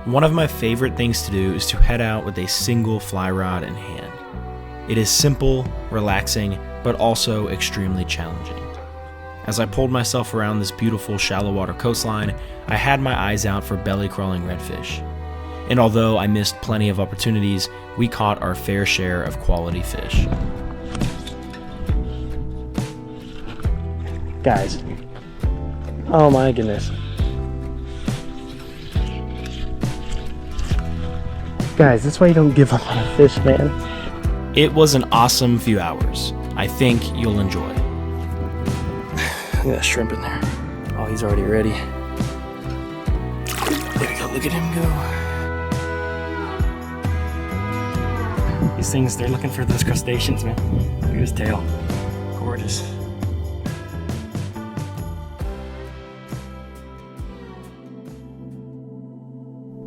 One of my favorite things to do is to head out with a single fly rod in hand. It is simple, relaxing, but also extremely challenging. As I pulled myself around this beautiful shallow water coastline, I had my eyes out for belly-crawling redfish. And although I missed plenty of opportunities, we caught our fair share of quality fish. Guys, oh my goodness. Guys, that's why you don't give up on a fish, man. It was an awesome few hours. I think you'll enjoy. Look at that shrimp in there. Oh, he's already ready. There we go, look at him go. These things, they're looking for those crustaceans, man. Look at his tail. Gorgeous.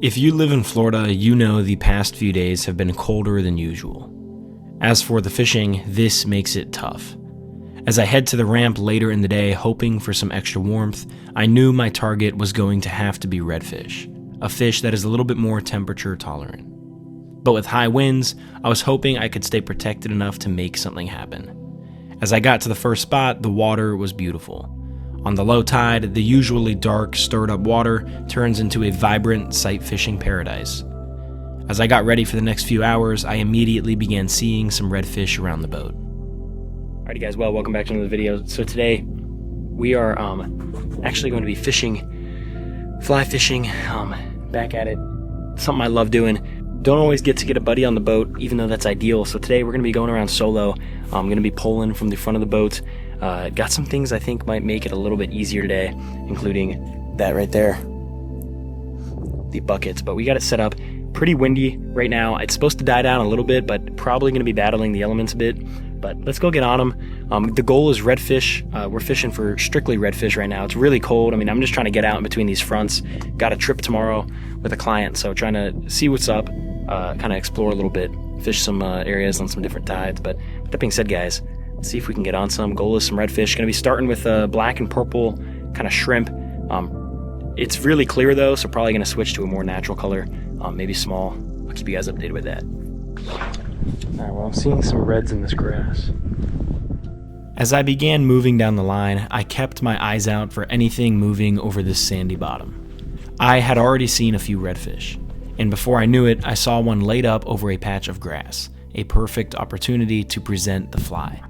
If you live in Florida, you know the past few days have been colder than usual. As for the fishing, this makes it tough. As I head to the ramp later in the day, hoping for some extra warmth, I knew my target was going to have to be redfish, a fish that is a little bit more temperature tolerant. But with high winds, I was hoping I could stay protected enough to make something happen. As I got to the first spot, the water was beautiful. On the low tide, the usually dark, stirred-up water turns into a vibrant sight fishing paradise. As I got ready for the next few hours, I immediately began seeing some redfish around the boat. Alrighty guys, well, welcome back to another video. So today, we are actually going to be fishing, fly fishing, back at it. Something I love doing. Don't always get to get a buddy on the boat, even though that's ideal. So today we're going to be going around solo. I'm going to be pulling from the front of the boat. Got some things I think might make it a little bit easier today, including that right there, the buckets. But we got it set up. Pretty windy right now. It's supposed to die down a little bit, but probably going to be battling the elements a bit. But let's go get on them. The goal is redfish. We're fishing for strictly redfish right now. It's really cold. I mean, I'm just trying to get out in between these fronts. Got a trip tomorrow with a client, so trying to see what's up, kind of explore a little bit, fish some areas on some different tides. But with that being said, guys, let's see if we can get on some. Goal is some redfish. Going to be starting with black and purple kind of shrimp. It's really clear though, so probably going to switch to a more natural color, maybe small. I'll keep you guys updated with that. Alright, well, I'm seeing some reds in this grass. As I began moving down the line, I kept my eyes out for anything moving over this sandy bottom. I had already seen a few redfish, and before I knew it, I saw one laid up over a patch of grass, a perfect opportunity to present the fly.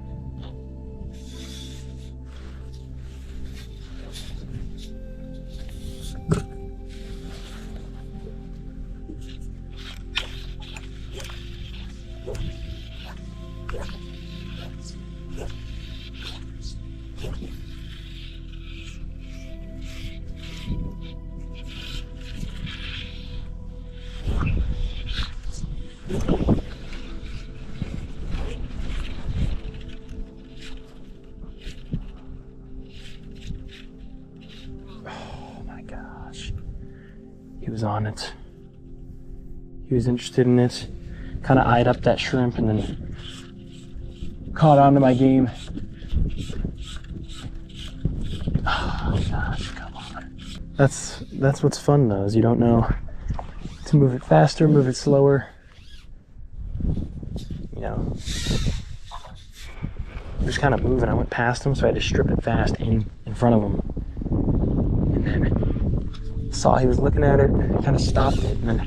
He was on it. He was interested in it. Kind of eyed up that shrimp and then caught onto my game. Oh gosh, come on. That's what's fun though, is you don't know to move it faster, move it slower. You know, just kind of moving. I went past him, so I had to strip it fast in front of him. And then saw he was looking at it, kind of stopped it, and then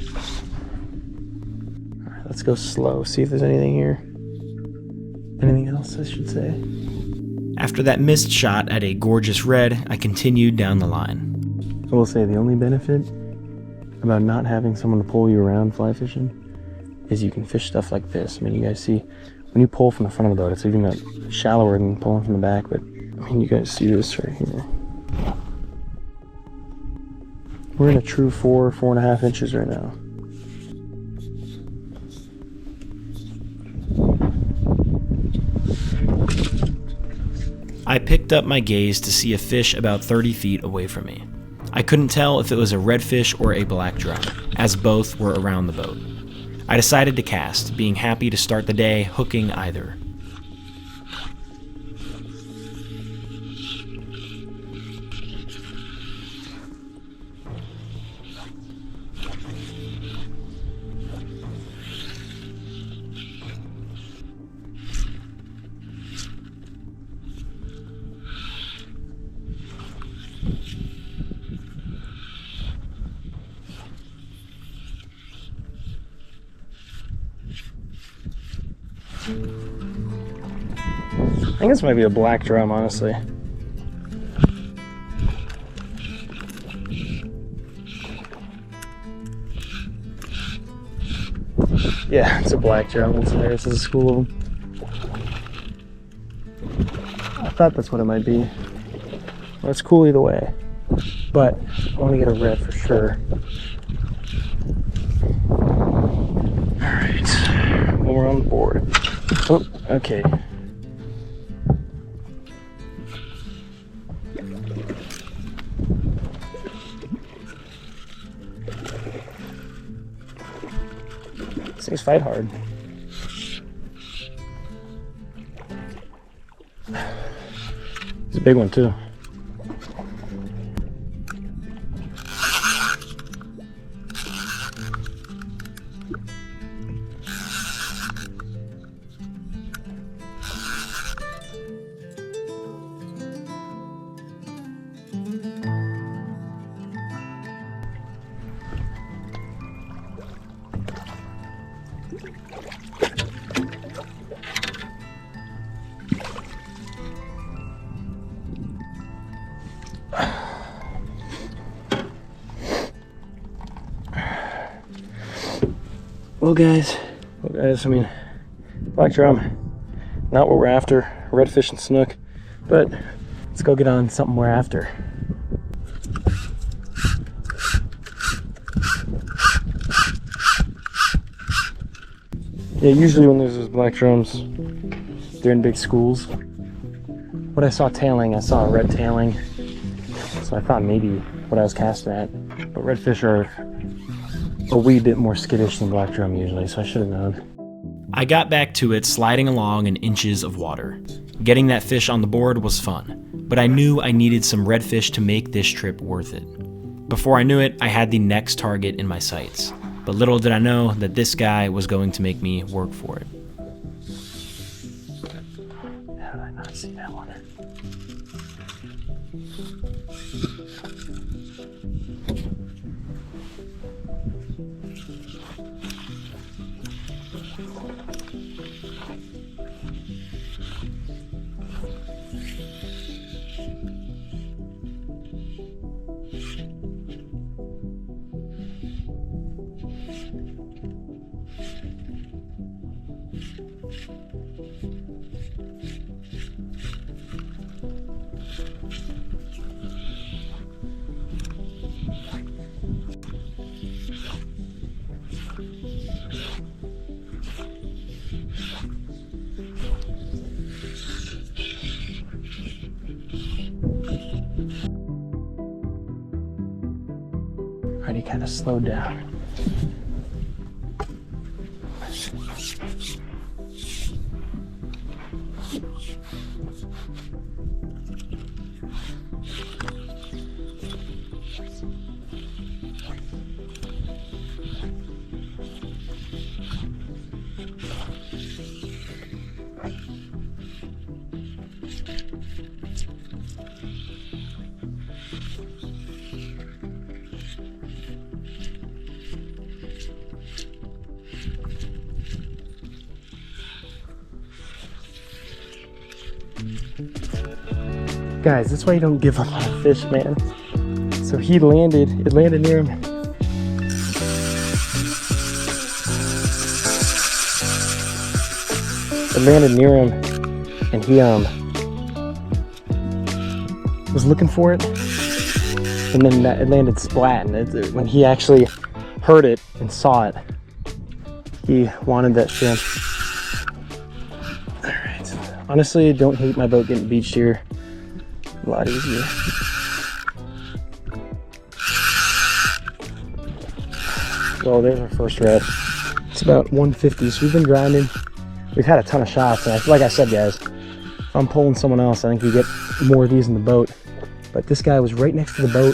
all right, let's go slow, see if there's anything here. Anything else, I should say. After that missed shot at a gorgeous red, I continued down the line. I will say the only benefit about not having someone to pull you around fly fishing is you can fish stuff like this. I mean, you guys see, when you pull from the front of the boat, it's even shallower than pulling from the back, but I mean, you guys see this right here. We're in a true 4.5 inches right now. I picked up my gaze to see a fish about 30 feet away from me. I couldn't tell if it was a redfish or a black drum, as both were around the boat. I decided to cast, being happy to start the day hooking either. I think this might be a black drum, honestly. Yeah, it's a black drum. It's there. This is a school of them. I thought that's what it might be. Well, it's cool either way. But I want to get a red for sure. Alright. Well, we're on the board. Oh, okay. These things fight hard. It's a big one too. Well guys, I mean, black drum, not what we're after, redfish and snook, but let's go get on something we're after. Yeah, usually when there's those black drums, they're in big schools. What I saw tailing, I saw a red tailing, so I thought maybe what I was casting at, but redfish are a wee bit more skittish than black drum usually, so I should have known. I got back to it sliding along in inches of water. Getting that fish on the board was fun, but I knew I needed some redfish to make this trip worth it. Before I knew it, I had the next target in my sights, but little did I know that this guy was going to make me work for it. How did I not see that one? Already kind of slowed down. Guys, that's why you don't give up on a fish, man. So it landed near him. It landed near him, and he was looking for it, and then it landed splat, and when he actually heard it and saw it, he wanted that shrimp. Alright, honestly, don't hate my boat getting beached here. A lot easier. Well, there's our first red. It's about 150, so we've been grinding. We've had a ton of shots, and like I said, guys, if I'm pulling someone else, I think we get more of these in the boat. But this guy was right next to the boat,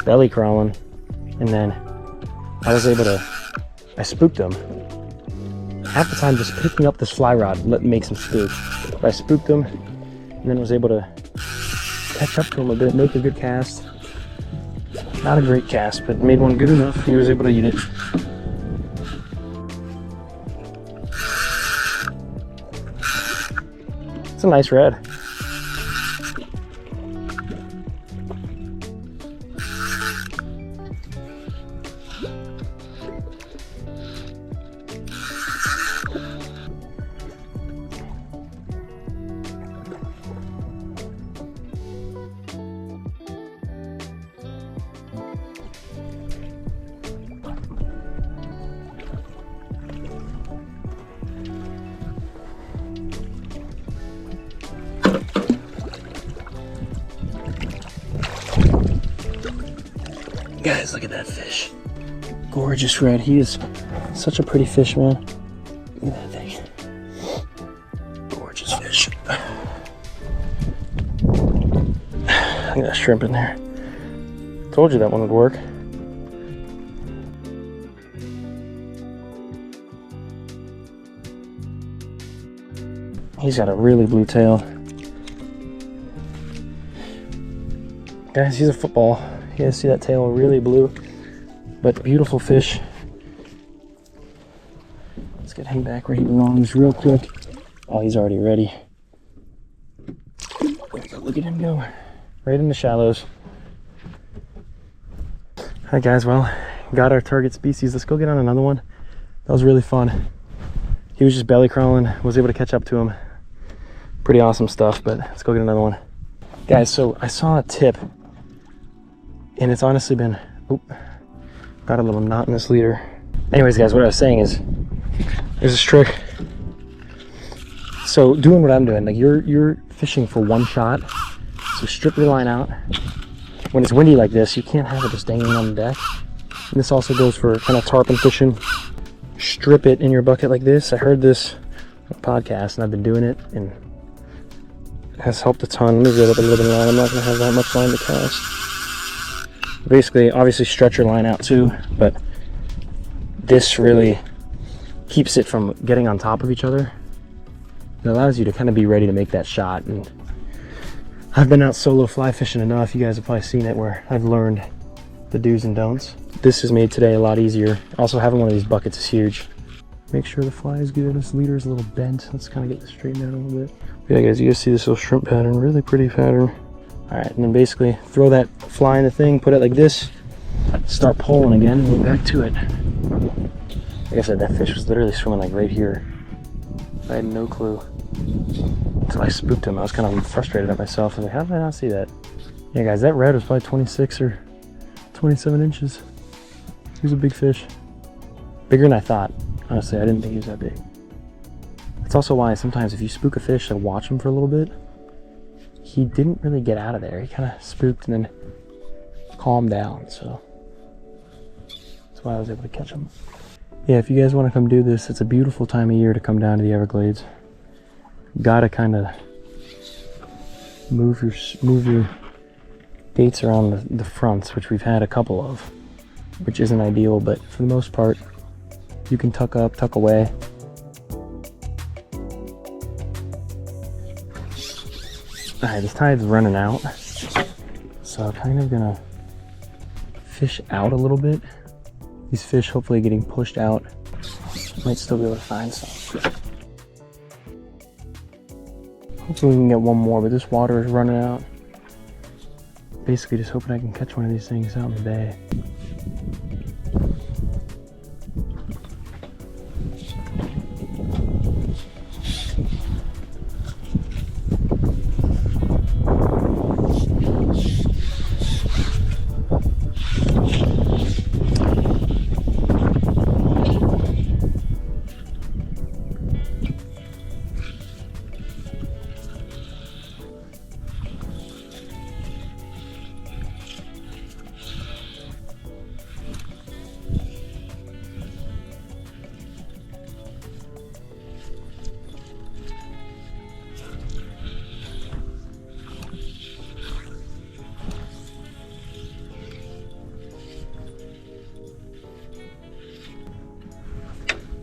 belly crawling, and then I was able to, I spooked him. Half the time just picking up this fly rod, makes him spook. But I spooked him, and then was able to catch up to him a bit, make a good cast. Not a great cast, but made one good enough. He was able to eat it. It's a nice red. Guys, look at that fish. Gorgeous red. He is such a pretty fish, man. Look at that thing. Gorgeous fish. Look at that shrimp in there. Told you that one would work. He's got a really blue tail. Guys, he's a football. You guys see that tail, really blue, but beautiful fish. Let's get him back where he belongs real quick. Oh, he's already ready. There we go, look at him go. Right in the shallows. Alright guys, well, got our target species. Let's go get on another one. That was really fun. He was just belly crawling, was able to catch up to him. Pretty awesome stuff, but let's go get another one. Guys, so I saw a tip, and it's honestly been, got a little knot in this leader. Anyways guys, what I was saying is, there's this trick. So doing what I'm doing, like you're fishing for one shot, so strip your line out. When it's windy like this, you can't have it just dangling on the deck. And this also goes for kind of tarpon fishing. Strip it in your bucket like this. I heard this on a podcast and I've been doing it, and it has helped a ton. Let me get up a little bit of line. I'm not gonna have that much line to cast. Basically, obviously stretch your line out too, but this really keeps it from getting on top of each other. It allows you to kind of be ready to make that shot. And I've been out solo fly fishing enough, you guys have probably seen it, where I've learned the do's and don'ts. This has made today a lot easier. Also, having one of these buckets is huge. Make sure the fly is good. This leader is a little bent. Let's kind of get this straightened out a little bit. Yeah guys, you guys see this little shrimp pattern, really pretty pattern. All right, and then basically throw that fly in the thing, put it like this, start pulling again, and go back to it. Like I said, that fish was literally swimming like right here. I had no clue until I spooked him. I was kind of frustrated at myself. I was like, how did I not see that? Yeah guys, that red was probably 26 or 27 inches. He was a big fish. Bigger than I thought. Honestly, I didn't think he was that big. That's also why sometimes if you spook a fish, like watch him for a little bit. He didn't really get out of there. He kind of spooked and then calmed down, so that's why I was able to catch him. Yeah, if you guys want to come do this, it's a beautiful time of year to come down to the Everglades. Gotta kind of move your gates around the fronts, which we've had a couple of, which isn't ideal, but for the most part, you can tuck up, tuck away. Alright, this tide's running out, so I'm kind of gonna fish out a little bit. These fish hopefully getting pushed out. Might still be able to find some. Hopefully we can get one more, but this water is running out. Basically just hoping I can catch one of these things out in the bay.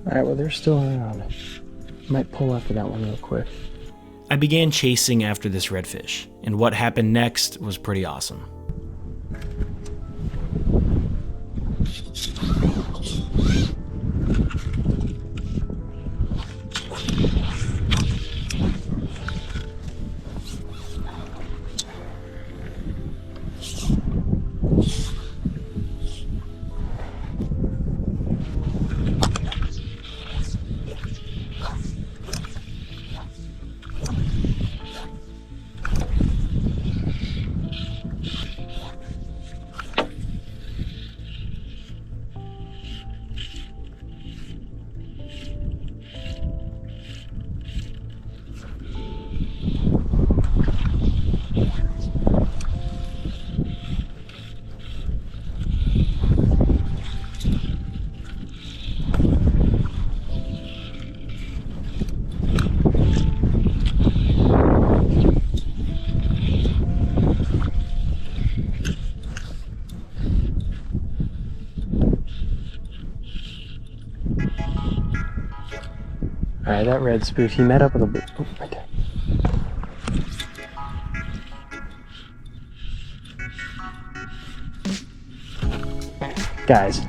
Alright, well they're still around. Might pull after that one real quick. I began chasing after this redfish, and what happened next was pretty awesome. All right, that red spoof, he met up with a, oh, right there. Guys,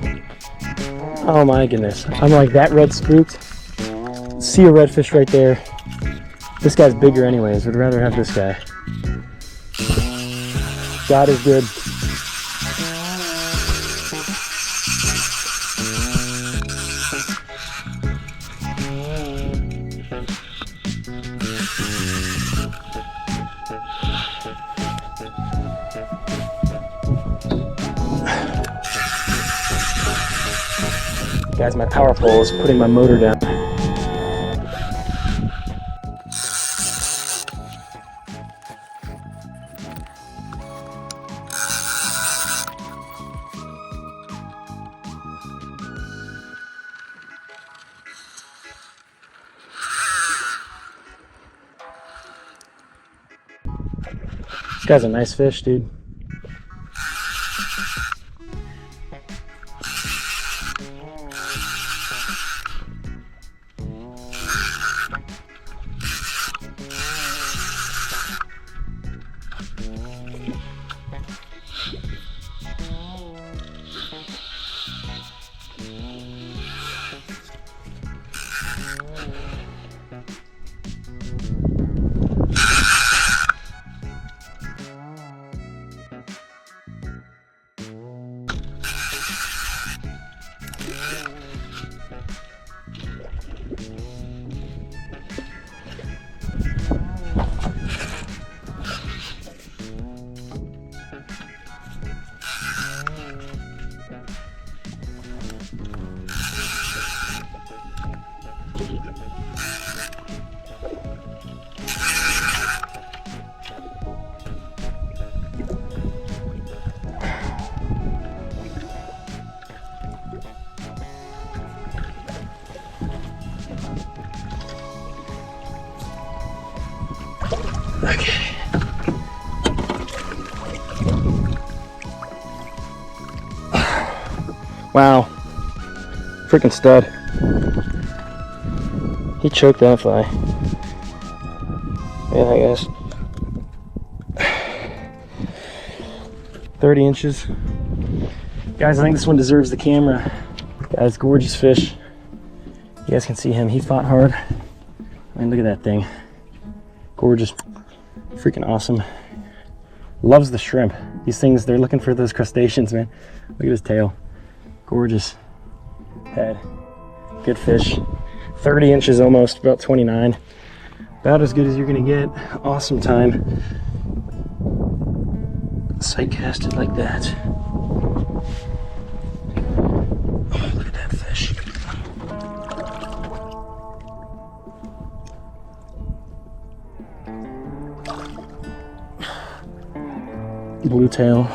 oh my goodness. I'm like, that red spooked. See a redfish right there. This guy's bigger anyways. Would rather have this guy. God is good. Guys, my power pole is putting my motor down. This guy's a nice fish, dude. Okay. Wow. Freaking stud. He choked that fly. Yeah, I guess. 30 inches. Guys, I think this one deserves the camera. Guys, gorgeous fish. You guys can see him. He fought hard. I mean, look at that thing. Gorgeous. Freaking awesome. Loves the shrimp. These things, they're looking for those crustaceans, man. Look at his tail. Gorgeous head. Good fish. 30 inches almost, about 29. About as good as you're gonna get. Awesome time. Sight casted like that. Oh, look at that fish. Blue tail.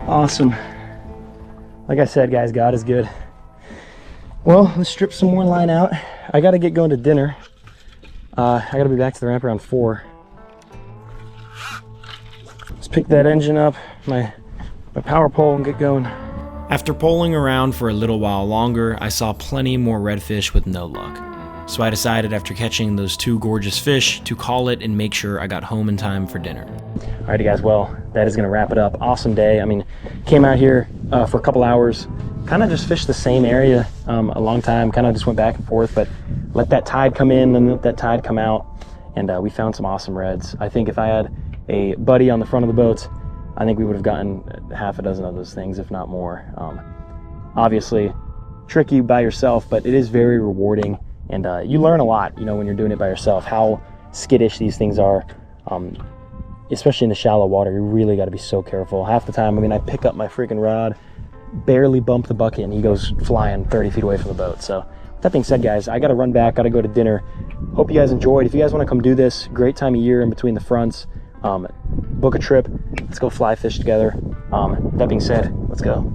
Awesome. Like I said, guys, God is good. Well, let's strip some more line out. I gotta get going to dinner. I gotta be back to the ramp around 4. Let's pick that engine up, my power pole, and get going. After poling around for a little while longer, I saw plenty more redfish with no luck. So I decided after catching those 2 gorgeous fish to call it and make sure I got home in time for dinner. Alrighty guys, well, that is gonna wrap it up. Awesome day. I mean, came out here for a couple hours, kind of just fished the same area a long time, kind of just went back and forth, but let that tide come in and let that tide come out, and we found some awesome reds. I think if I had a buddy on the front of the boat, I think we would have gotten half a dozen of those things, if not more. Obviously, tricky by yourself, but it is very rewarding, and you learn a lot, you know, when you're doing it by yourself, how skittish these things are, especially in the shallow water. You really got to be so careful. Half the time, I mean, I pick up my freaking rod, barely bump the bucket, and he goes flying 30 feet away from the boat. So with that being said, guys, I got to run back, got to go to dinner. Hope you guys enjoyed. If you guys want to come do this, great time of year in between the fronts. Book a trip, let's go fly fish together. That being said, let's go.